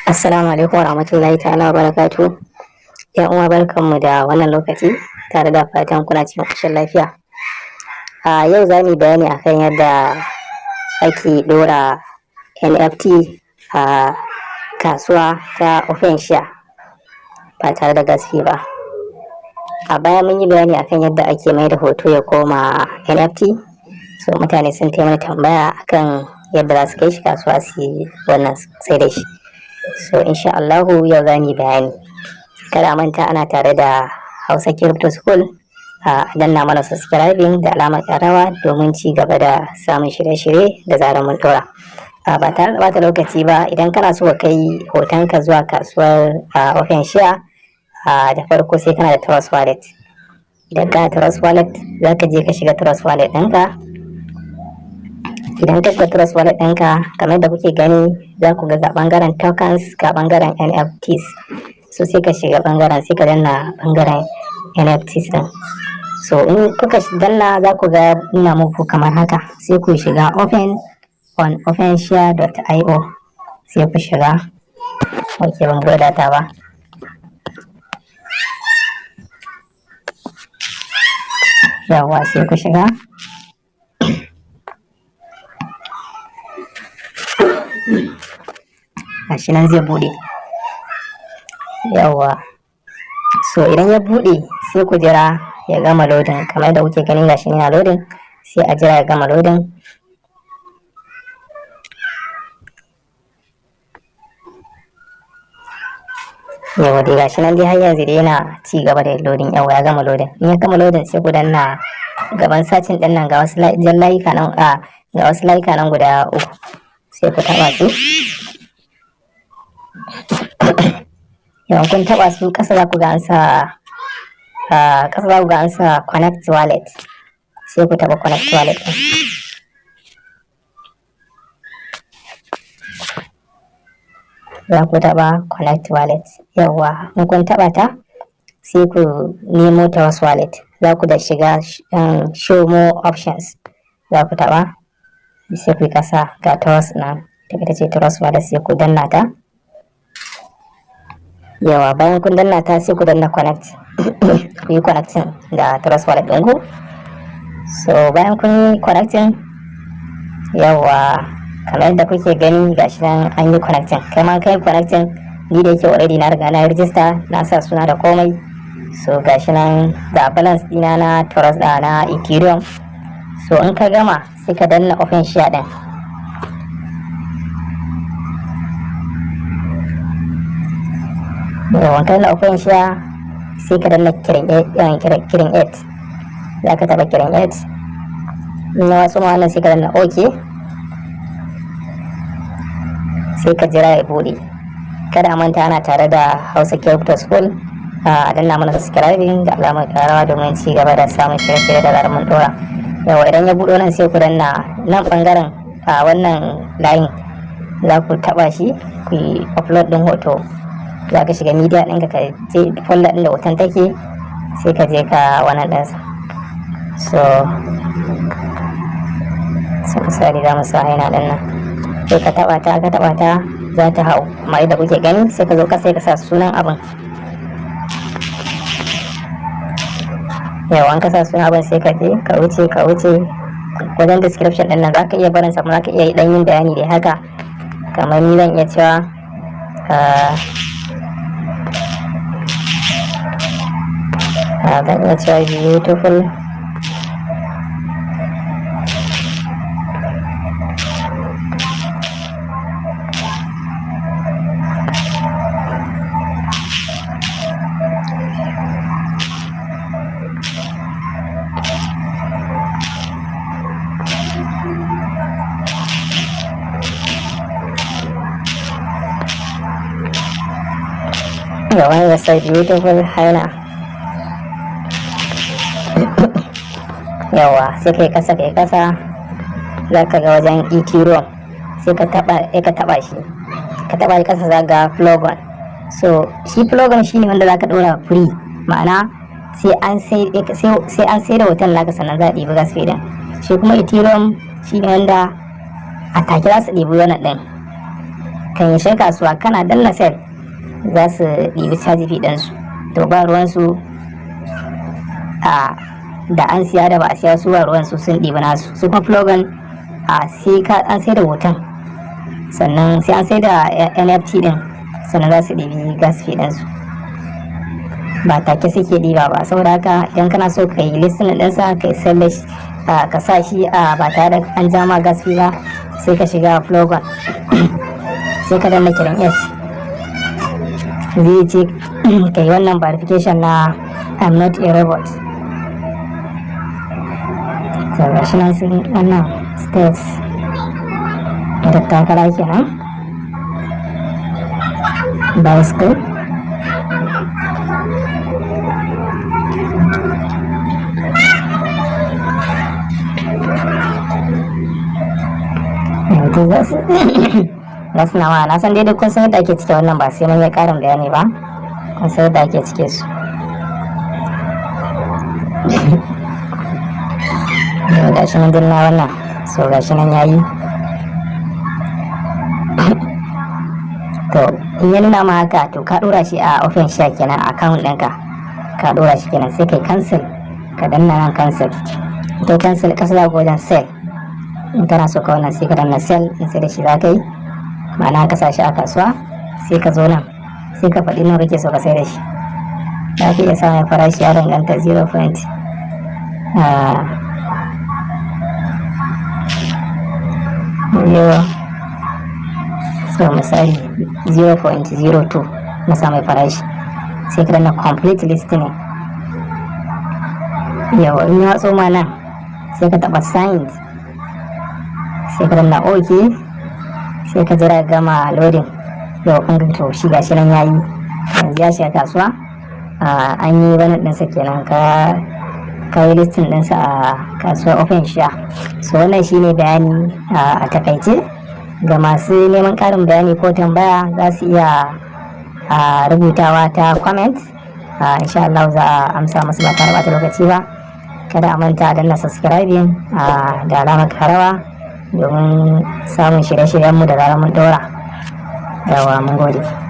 Assalamu alaikum wa rahmatullahi ta'ala wa barakatu. Yan uwa barkanmu da wannan lokaci tare da fatan kuna cikin ƙoshin lafiya. A yau za mu bayani akan yadda ake ɗora NFT a kasuwa ta OpenShare ba tare da gaske ba. A baya mun yi bayani akan yadda ake mai da hoto ya koma NFT, so mutane sun taimaka tambaya akan yadda za su kai shi kasuwa su yi wannan sai da shi. So insha Allahu yau za mu yi bayani. Kada manta ana tare da Hausa Crypto School, a danna mana subscribing da alamar ƙarawa domin ci gaba da samun shirye-shirye da zarar mun ɗora. Ba tare da bata lokaci ba, idan kana so ka kai hotonka zuwa kasuwar OpenShare, da farko sai kana da Trust Wallet. Idan kana da Trust Wallet za ka je ka shiga Trust Wallet ɗinka. Idan ka shiga Trust Wallet ɗinka, kamar da kuke gani za ku ga ɓangaren tokens ga ɓangaren NFTs. So sai ka shiga ɓangaren, sai ka danna ɓangaren NFTs ɗin. So in kuka danna za ku ga ina muku kamar haka, sai ku shiga open on openshare.io, sai ku shiga. Ok, ban buɗe data ba. Yawwa, sai ku shiga. Gashi nan zai buɗe. Yawwa, so idan ya buɗe sai ku jira ya gama loading. Kamar da kuke gani gashi yana loading, sai a jira ya gama loading. Yawwa dai gashi nan dai har yanzu dai yana ci gaba da loading. Yawwa ya gama loading. In ya gama loading sai ku danna gaban sacin ɗin nan, ga wasu jan layuka nan, ga wasu layuka nan guda 3, sai ku taɓa su. Yawan kun taɓa su ƙasa za ku ga an sa connect wallet, sai ku taɓa connect wallet ɗin. Za ku taɓa connect wallet. Yawwa, in kun taɓa ta sai ku nemo Trust Wallet. Za ku da shiga show more options, za ku taɓa, sai ku yi ƙasa ga Trust nan, ita ce Trust Wallet, sai ku danna ta. Yawa, bayan kun danna ta sai ku danna connect. Ku yi connecting da Trust Wallet ɗinku. So bayan kun yi connecting, yawa kamar yadda kuke gani gashi nan an yi connecting. Kai ma kai connecting, ni da yake already na riga na register, na sa suna da komai. So gashi nan da balance dina na Trust na Ethereum. So in ka gama sai ka danna OpenShare ɗin. Yawan kai na OpenShare sai ka danna kirin 8. Za ka taɓa kirin 8. In ya wasu wannan sai ka danna OK. Sai ka jira ya buɗe. Kada a manta ana tare da Hausa Crypto School. A danna mana subscribing da alamar ƙarawa domin ci gaba da samun shirye-shirye da zarar mun ɗora. Yawa, idan ya buɗe nan sai ku danna nan ɓangaren a wannan layin, za ku taɓa shi ku yi upload ɗin hoto. Za ka shiga media ɗinka, ka je folder ɗin da hoton take, sai ka je ka wannan ɗinsa. So misali za mu sa haina ɗin nan, sai ka taɓa ta za ta hau. Amma yadda kuke gani sai ka zo ka sai ka sa sunan abin. Yawan ka sa sunan abin sai ka je ka wuce wajen description ɗin nan, za ka iya barin sa, za ka iya ɗan yin bayani da haka. Kamar ni zan iya cewa zan iya cewa beautiful yawan ya sai beautiful haina. Yawa, sai kai kasa za ka ga wajen Ethereum, sai ka taba shi kasa za ga Plogon. So shi Plogon shine wanda za ka ɗora free, ma'ana sai an sai da hotel naka sannan za a ɗibi gas fee din. Shi kuma Ethereum shine wanda a take za su ɗibi wannan ɗin. kan ya shiga kasuwa kana danna sell za su ɗibi caji fee ɗinsu. To ba ruwansu da an siya da ba a siya, su ba ruwansu sun ɗibi nasu. Su kuma Plogon sai an sai da hoton, sannan sai an sai da NFT ɗin, sannan za su ɗibi gas fee ɗinsu, ba take suke ɗiba ba. Saboda haka idan kana so ka yi listing ɗinsa ka yi sell ka sa shi ba tare da an jama gas fee ba, sai ka shiga Plogon sai ka danna kiran 8, zai ce ka yi wannan verification na I'm not a robot. So gashi nan sun wannan steps da takara kenan, bicycle, za su nawa. Na san dai duk kun san yadda ake cike wannan, ba sai mun yi karin bayani ba, kun san yadda ake cike su. Gashi nan dinna wannan, so gashi nan yayi. To in ya nuna ma haka, to ka dora shi a OpenShare kenan, account ɗinka ka dora shi kenan, sai kai cancel, ka danna nan cancel. Kai cancel ka sa wajen sell, in kana so ka wannan sai ka danna sell, in sai da shi za ka yi, ma'ana ka sa shi a kasuwa. Sai ka zo nan sai ka faɗi nawa kake so ka sai da shi. za ka iya samun farashi ya danganta 0. So misali 0.02 na samun farashi, sai ka danna complete listing. Yawa in ya watso ma nan sai ka taba signed, sai ka danna OK, sai ka jira gama loading. Yau kun ga to shi gashi nan yayi, yanzu ya shiga kasuwa. An yi wani ɗinsa kenan, ka yi listing ɗinsa a kasuwar OpenShare. So wannan shine bayani a takaice. Ga masu neman ƙarin bayani ko tambaya za su iya rubutawa ta comment. Insha Allah za a amsa musu ba tare da lokaci ba. Kada a manta danna subscribing da alamar karawa domin samun shirye-shiryenmu da zarar mun ɗora. Yawa mun gode.